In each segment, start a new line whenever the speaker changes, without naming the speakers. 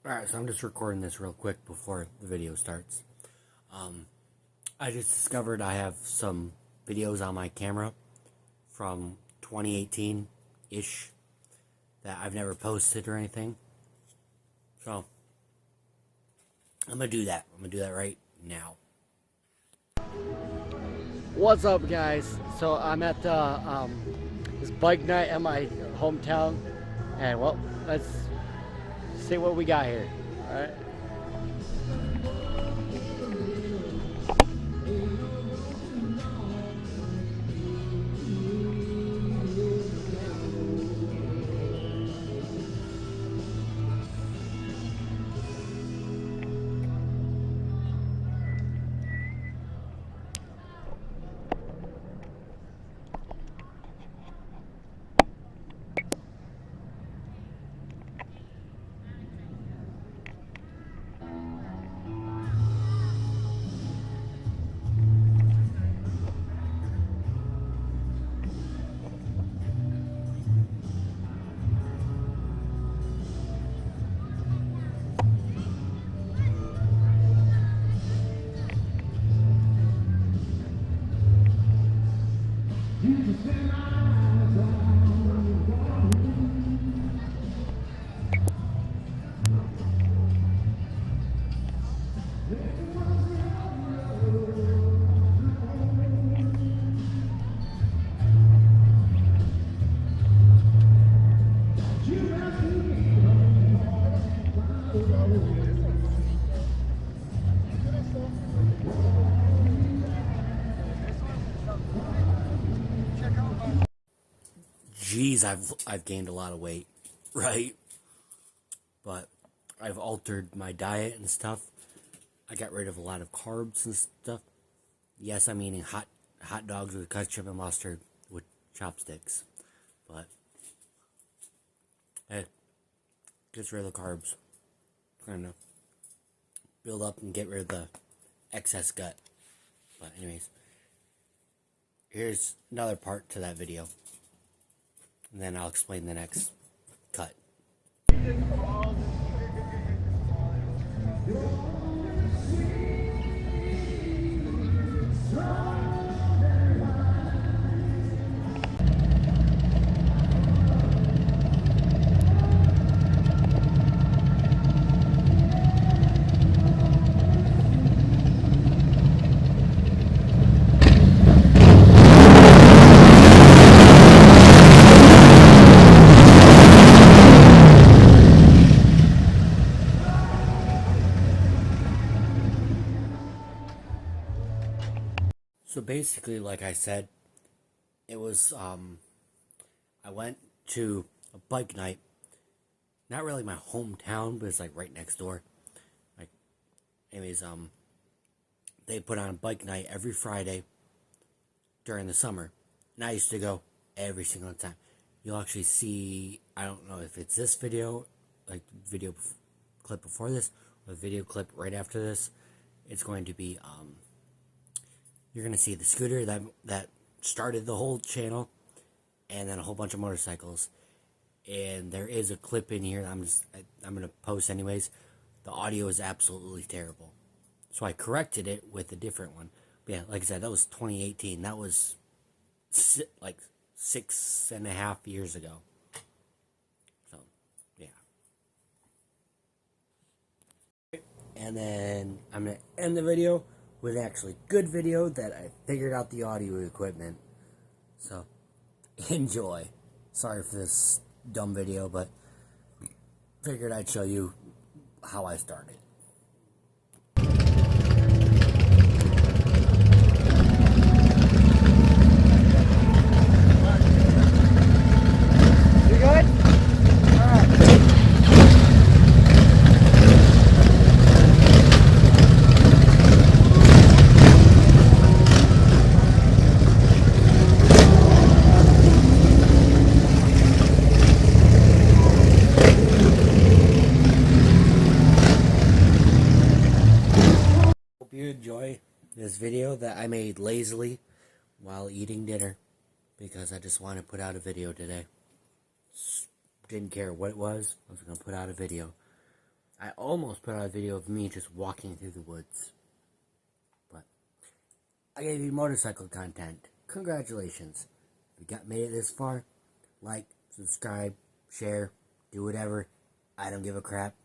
Alright, so I'm just recording this real quick before the video starts. I just discovered I have some videos on my camera from 2018-ish that I've never posted or anything. So, I'm going to do that. I'm going to do that right now. What's up, guys? So, I'm at this bike night at my hometown. And, well, let's see what we got here. Alright. Geez, I've gained a lot of weight, right? But I've altered my diet and stuff. I got rid of a lot of carbs and stuff. Yes, I'm eating hot dogs with ketchup and mustard with chopsticks. But hey, gets rid of the carbs. Trying to build up and get rid of the excess gut. But anyways, here's another part to that video. And then I'll explain the next cut. So basically, like I said, it was, I went to a bike night, not really my hometown, but it's like right next door. Like, anyways, they put on a bike night every Friday during the summer, and I used to go every single time. You'll actually see, I don't know if it's this video, like video clip before this, or the video clip right after this. It's going to be, you're going to see the scooter that started the whole channel, and then a whole bunch of motorcycles. And there is a clip in here that I'm going to post anyways. The audio is absolutely terrible. So I corrected it with a different one. But yeah, like I said, that was 2018. That was like 6.5 years ago. So, yeah. And then I'm going to end the video with actually good video that I figured out the audio equipment. So, enjoy. Sorry for this dumb video, but figured I'd show you how I started. You good? Alright. Enjoy this video that I made lazily while eating dinner because I just wanted to put out a video today. Didn't care what it was, I was going to put out a video. I almost put out a video of me just walking through the woods. But I gave you motorcycle content. Congratulations. If you made it this far, like, subscribe, share, do whatever. I don't give a crap.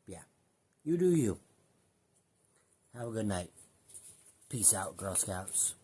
Yeah. You do you. Have a good night. Peace out, Girl Scouts.